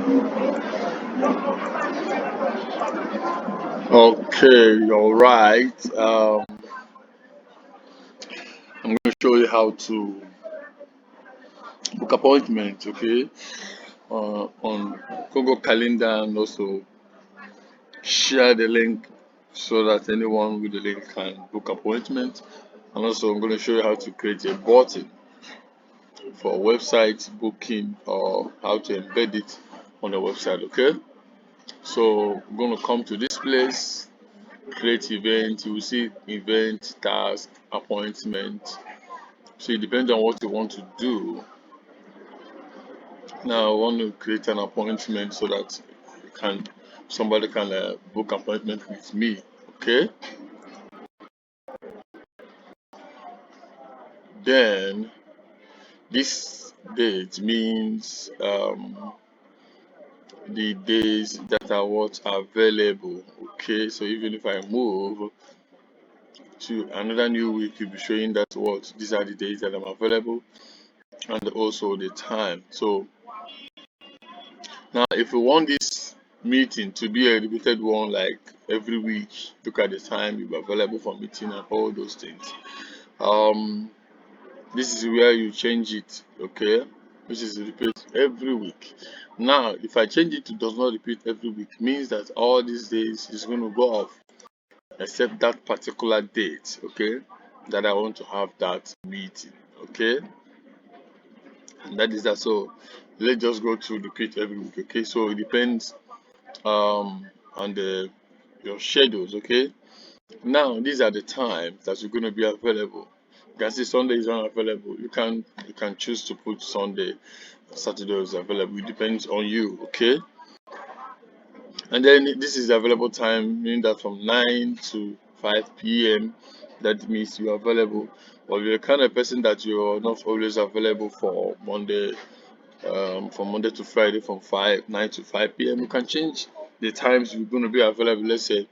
Okay, all right. I'm going to show you how to book appointment. Okay, on Google Calendar, and also share the link so that anyone with the link can book appointment. And also, I'm going to show you how to create a button for website booking or how to embed it on the website. Okay, so I'm going to come to this place, create event. You will see event, task, appointment. So it depends on what you want to do. Now I want to create an appointment so that you can somebody can book appointment with me. Okay. Then this date means the days that are what available. Okay. So even if I move to another new week, you'll be showing that what these are the days that I'm available and also the time. So now, if you want this meeting to be a repeated one, like every week, look at the time you're available for meeting and all those things. Um, this is where you change it, okay? Which is repeat every week. Now, if I change it to does not repeat every week, means that all these days is going to go off, except that particular date, okay? That I want to have that meeting, okay? And that is that. So let's just go to repeat every week, okay? So it depends on the your schedules. Okay, now these are the times that you're going to be available. You can see Sunday is unavailable. You can choose to put Sunday, Saturday is available. It depends on you. Okay, and then this is the available time, meaning that from 9 to 5 p.m. That means you're available. But if you're the kind of person that you're not always available for Monday, from Monday to Friday from 9 to 5 p.m. You can change the times you're going to be available. Let's say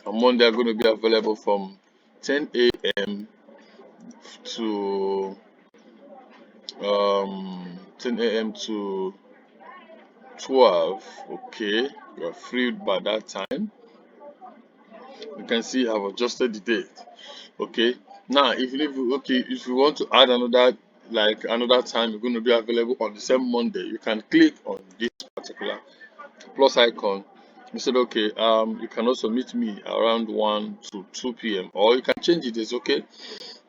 on Monday I'm going to be available from 10 a.m. to 10 a.m. to 12. Okay, you're free by that time. You can see I've adjusted the date. Okay, now if you want to add another time you're going to be available on the same Monday, you can click on this particular plus icon. You said okay, you can also meet me around 1 to 2 p.m. or you can change it. It's okay.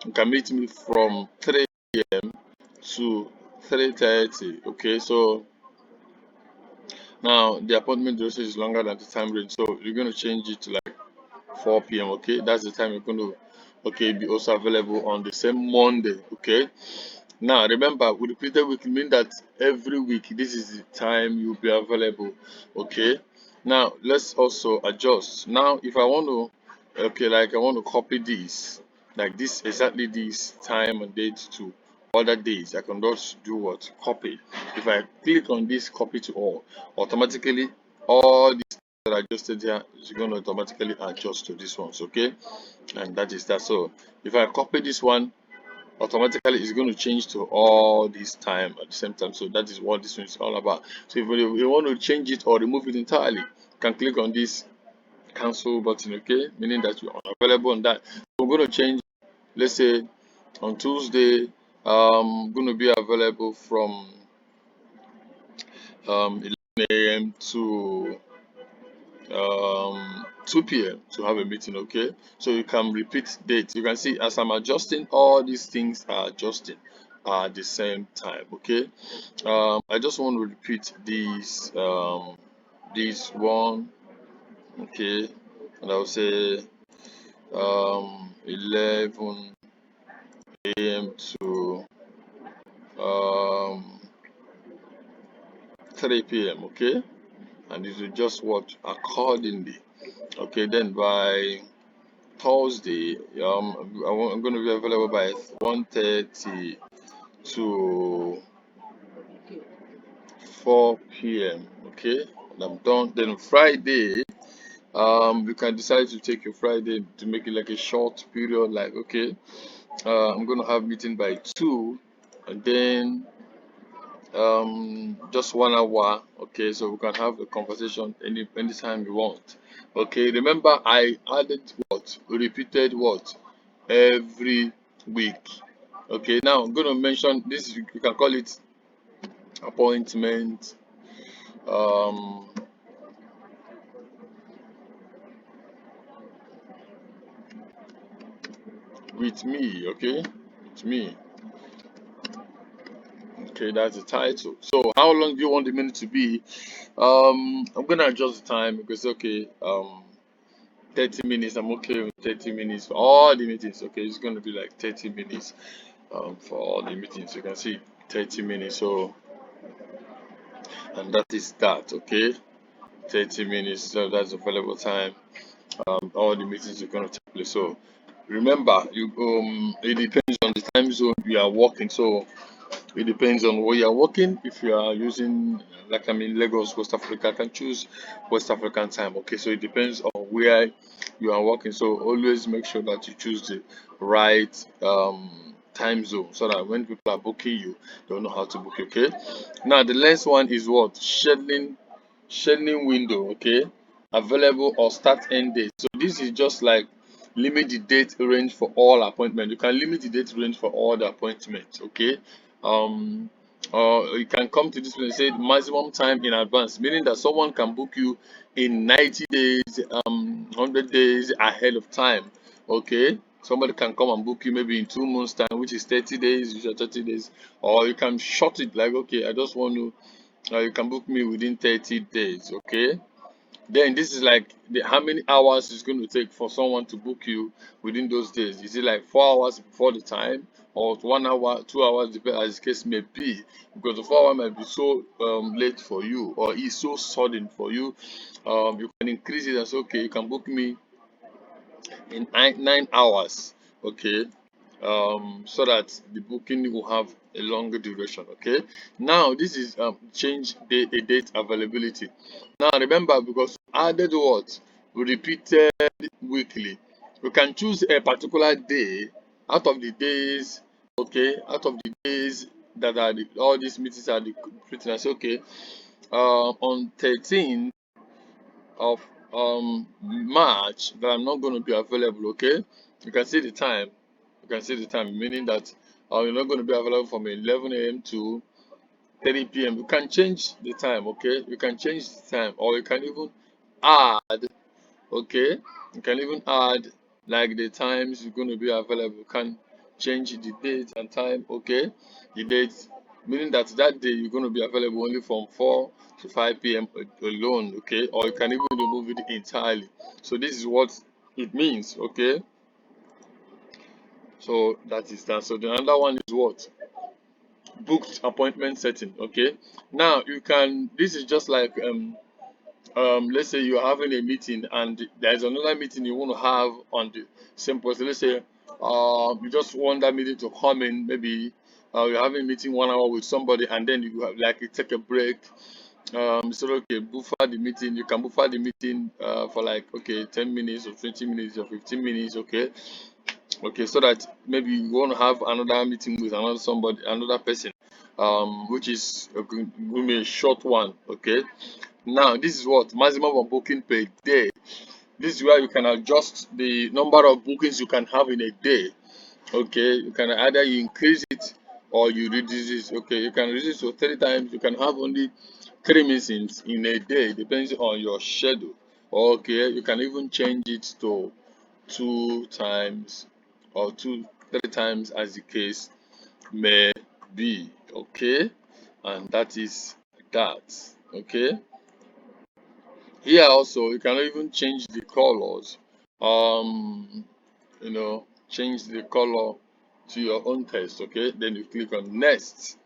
You can meet me from 3 to 3:30. Okay, so now the appointment duration is longer than the time range, so you're going to change it to like 4 p.m. Okay, that's the time you're going to be also available on the same Monday. Okay, now remember, with repeated week, it means that every week this is the time you'll be available. Okay, now let's also adjust. Now, if I want to, like I want to copy this, like this exactly this time and date to other days, I can just do what copy. If I click on this copy to all, automatically all these that I adjusted here is going to automatically adjust to these ones. Okay, and that is that. So if I copy this one, automatically it's going to change to all this time at the same time. So that is what this one is all about. So if you want to change it or remove it entirely, you can click on this cancel button. Okay, meaning that you are available on that. So we're going to change, let's say on Tuesday, going to be available from 11 a.m. to 2 p.m. to have a meeting. Okay, so you can repeat dates. You can see as I'm adjusting, all these things are adjusting at the same time. Okay, I just want to repeat these one. Okay, and I'll say 11 a.m. to um 3 p.m. Okay, and this will just work accordingly. Okay, then by Thursday, I'm going to be available by 1:30 to 4 p.m. Okay, and I'm done. Then Friday, you can decide to take your Friday to make it like a short period. Like okay, I'm going to have meeting by 2, and then just 1 hour. Okay, so we can have a conversation anytime you want. Okay, remember I added what? Repeated what? Every week. Okay, now I'm gonna mention this. You can call it appointment. Um, with me. Okay, with me. Okay, that's the title. So, how long do you want the minute to be? I'm gonna adjust the time because okay, 30 minutes. I'm okay with 30 minutes for all the meetings. Okay, it's gonna be like 30 minutes. For all the meetings, you can see 30 minutes. So, and that is that. Okay, 30 minutes. So that's available time. All the meetings are gonna take place. So, remember, it depends on the time zone you are working. So it depends on where you're working. If you are using, like I'm in Lagos, West Africa, I can choose West African time. Okay, so it depends on where you are working. So always make sure that you choose the right time zone so that when people are booking you, they'll know how to book you. Okay. Now the next one is what? Scheduling window. Okay, available or start end date. So this is just like limit the date range for all appointments. You can limit the date range for all the appointments. Okay, um or you can come to this place and say maximum time in advance, meaning that someone can book you in 90 days, 100 days ahead of time. Okay, somebody can come and book you maybe in 2 months time, which is 30 days, which are 30 days. Or you can short it like, okay, I just want to, you can book me within 30 days. Okay, then this is like how many hours it's going to take for someone to book you within those days. Is it like 4 hours before the time, or 1 hour, 2 hours, depending as the case may be? Because the 4 hour might be so late for you, or it's so sudden for you. You can increase it as, okay, you can book me in 9 hours. Okay, so that the booking will have a longer duration. Okay, now this is change a date availability. Now remember, because we added what? Repeated weekly, we can choose a particular day out of the days. Okay, out of the days that are all these meetings are the written as, okay, on 13th of March that I'm not going to be available. Okay, you can see the time. You can see the time, meaning that you're not going to be available from 11 a.m. to 3 p.m. You can change the time. Okay, you can change the time, or you can even add. Okay, you can even add like the times you're going to be available. You can change the date and time. Okay, the date, meaning that that day you're going to be available only from 4 to 5 p.m. alone. Okay, or you can even remove it entirely. So this is what it means. Okay, so that is that. So the another one is what? Booked appointment setting. Okay, now you can, this is just like let's say you're having a meeting and there's another meeting you want to have on the same person. Let's say you just want that meeting to come in, maybe you're having a meeting 1 hour with somebody, and then you have, like, you take a break. So okay, buffer the meeting. You can buffer the meeting for like, okay, 10 minutes or 20 minutes or 15 minutes. Okay, okay, so that maybe you want to have another meeting with another person, which is will be a short one. Okay, now this is what maximum of booking per day. This is where you can adjust the number of bookings you can have in a day. Okay, you can either you increase it or you reduce it. Okay, you can reduce it to 3 times. You can have only 3 meetings in a day, depends on your schedule. Okay, you can even change it to 2 times or 3 times as the case may be. Okay, and that is that. Okay, here also you can even change the colors. um change the color to your own taste. Okay, then you click on next.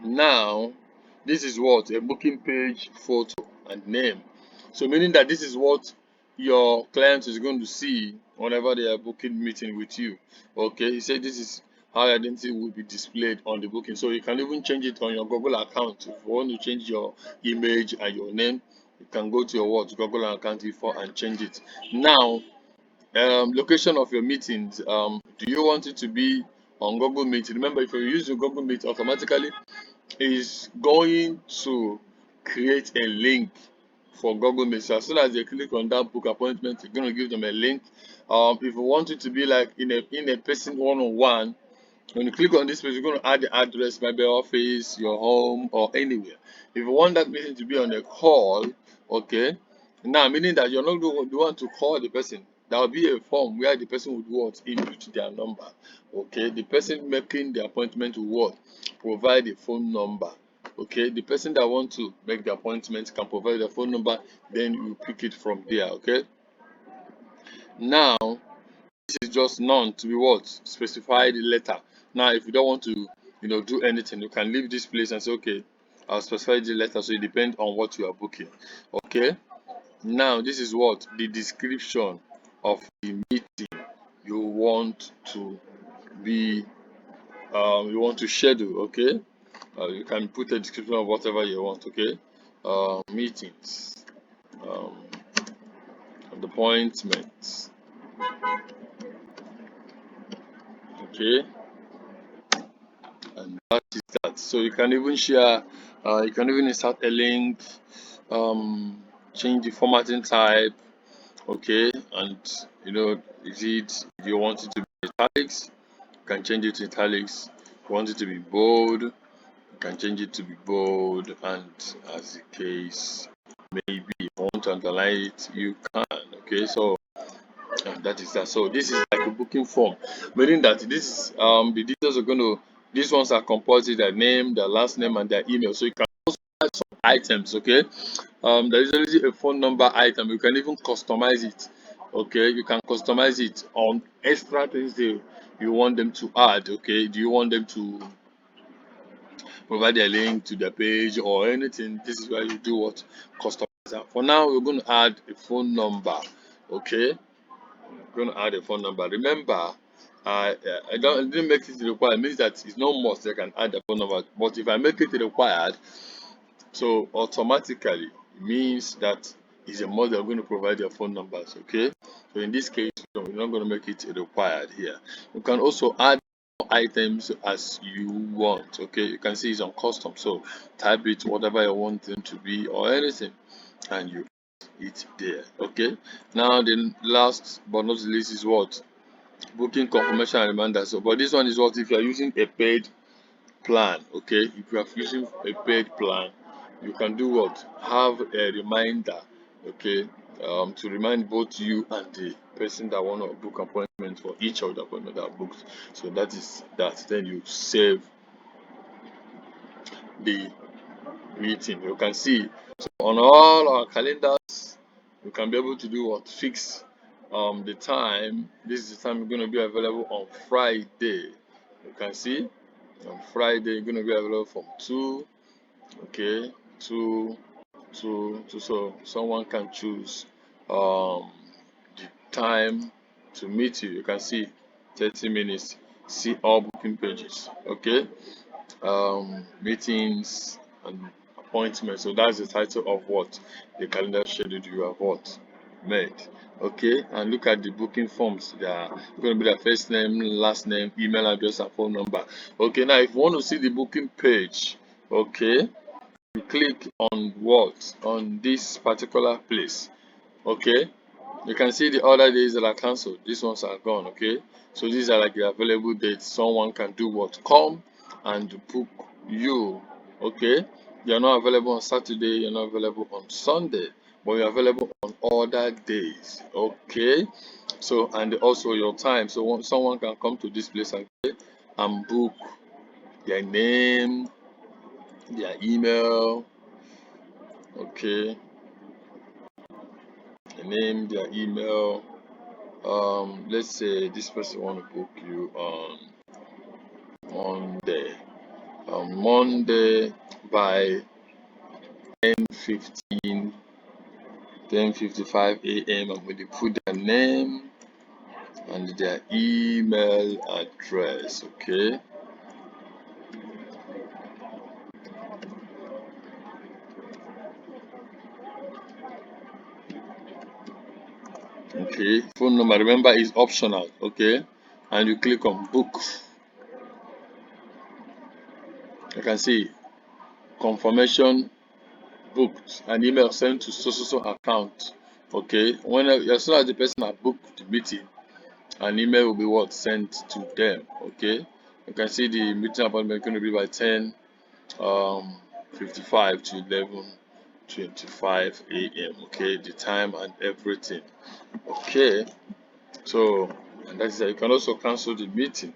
Now this is what a booking page photo and name. So meaning that this is what your client is going to see whenever they are booking meeting with you. Okay, he said this is how your identity will be displayed on the booking. So you can even change it on your Google account. If you want to change your image and your name, you can go to your Google account before and change it. Now location of your meetings. Do you want it to be on Google Meet. Remember, if you use your Google Meet, automatically is going to create a link for Google Meet. So as soon as they click on that book appointment, you're going to give them a link. If you want it to be like in a person one-on-one, when you click on this page, you're going to add the address, maybe office, your home, or anywhere. If you want that meeting to be on a call, okay, now meaning that you're not going to want to call the person. There will be a form where the person would what input their number. Okay, the person making the appointment will what provide the phone number. Okay, the person that want to make the appointment can provide the phone number, then you pick it from there. Okay, now this is just none to be what specified letter. Now if you don't want to do anything, you can leave this place and say, okay, I'll specify the letter. So it depends on what you are booking. Okay, now this is what the description of the meeting you want to be you want to schedule. Okay, you can put a description of whatever you want. Okay, meetings, um, appointments. Okay, and that is that. So you can even share, you can even insert a link, change the formatting type. Okay, and if you want it to be italics, you can change it to italics. If you want it to be bold, you can change it to be bold, and as the case may be. If you want to underline it, you can. Okay, so that is that. So this is like a booking form, meaning that this the details are going to, these ones are composite: their name, their last name, and their email. So you can also add some items. Okay, there is usually a phone number item. You can even customize it. Okay, you can customize it on extra things you want them to add. Okay, do you want them to provide a link to the page or anything? This is where you do what customize that. For now, we're going to add a phone number. Okay, we're going to add a phone number. Remember, I didn't make it required. It means that it's no must they can add a phone number. But if I make it required, so automatically it means that is a model going to provide their phone numbers. Okay, so in this case, we're not going to make it required here. You can also add items as you want. Okay, you can see it's on custom, so type it whatever you want them to be or anything, and you it there. Okay, now the last but not least is what booking confirmation and reminder. So but this one is what if you are using a paid plan. Okay, if you are using a paid plan, you can do what have a reminder. Okay, to remind both you and the person that want to book appointment for each of the appointment that are booked. So that is that. Then you save the meeting. You can see so on all our calendars, you can be able to do what fix the time. This is the time you're going to be available on Friday. You can see on Friday you're going to be available from 2, okay, 2 so someone can choose the time to meet you. You can see 30 minutes, see all booking pages. Okay, meetings and appointments. So that's the title of what the calendar schedule you have what made. Okay, and look at the booking forms. They are going to be their first name, last name, email address, and phone number. Okay, now if you want to see the booking page, okay, you click on what on this particular place. Okay, you can see the other days that are cancelled. These ones are gone. Okay, so these are like the available dates. Someone can do what come and book you. Okay, you're not available on Saturday, you're not available on Sunday, but you're available on other days. Okay, so and also your time. So someone can come to this place and book their name, their email. Okay, their name, their email. Let's say this person want to book you on Monday. Monday by 10:15, 10:55 a.m. I'm going to put their name and their email address. Okay. Okay. Phone number, remember, is optional. Okay. And you click on book. can see confirmation booked, an email sent to so account. Okay, when as soon as the person has booked the meeting, an email will be what sent to them. Okay, you can see the meeting appointment going to be by 10 55 to 11:25 a.m. Okay, the time and everything. Okay, so and that is that. You can also cancel the meeting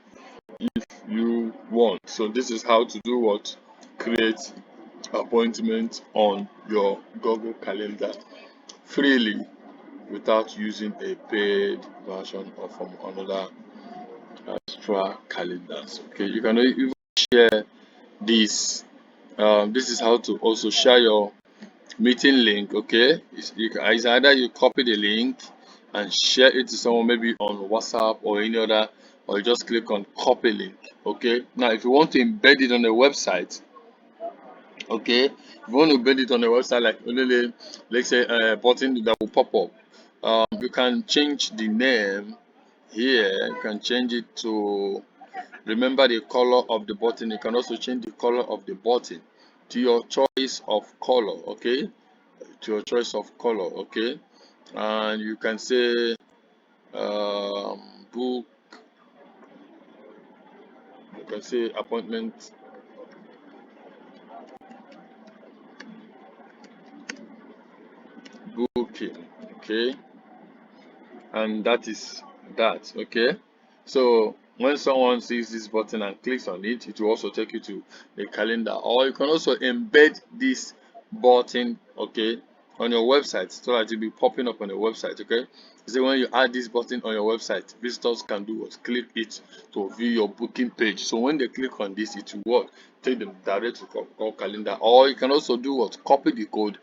if you want. So this is how to do what, create appointment on your Google Calendar freely without using a paid version or from another extra calendars. Okay, you can even share this. This is how to also share your meeting link. Okay, it's either you copy the link and share it to someone maybe on WhatsApp or any other, or you just click on copy link. Okay, now if you want to embed it on the website, okay, if you want to embed it on the website, like only let's say a button that will pop up, you can change the name here. You can change it to, remember the color of the button. You can also change the color of the button to your choice of color. Okay, to your choice of color. Okay, and you can say book, you can say appointment booking. Okay, and that is that. Okay, so when someone sees this button and clicks on it, it will also take you to the calendar, or you can also embed this button, okay, on your website so that it will be popping up on your website. Okay, so when you add this button on your website, visitors can do what, click it to view your booking page. So when they click on this, it will what, take them direct to call calendar. Or you can also do what, copy the code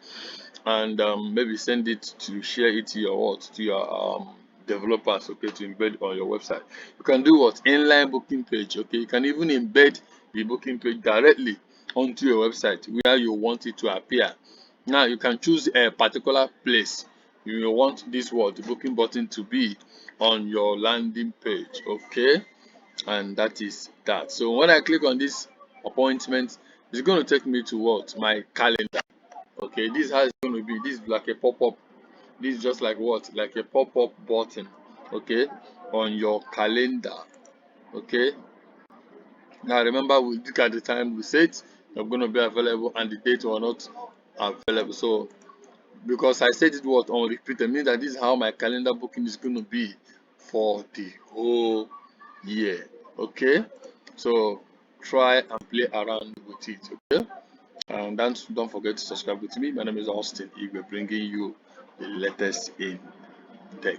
and maybe send it to, share it to your what, to your developers, okay, to embed on your website. You can do what, inline booking page. Okay, you can even embed the booking page directly onto your website where you want it to appear. Now you can choose a particular place you want this what, the booking button to be on your landing page. Okay, and that is that. So when I click on this appointment, it's going to take me to what, my calendar. Okay, this is how it's going to be. This is like a pop-up. This is just like what, like a pop-up button. Okay, on your calendar. Okay, now remember, we look at the time we said you're going to be available and the date were not available. So because I said it was on repeat, it means that this is how my calendar booking is going to be for the whole year. Okay, so try and play around with it. Okay, and don't forget to subscribe with me. My name is Austin Igwe, bringing you the latest in tech.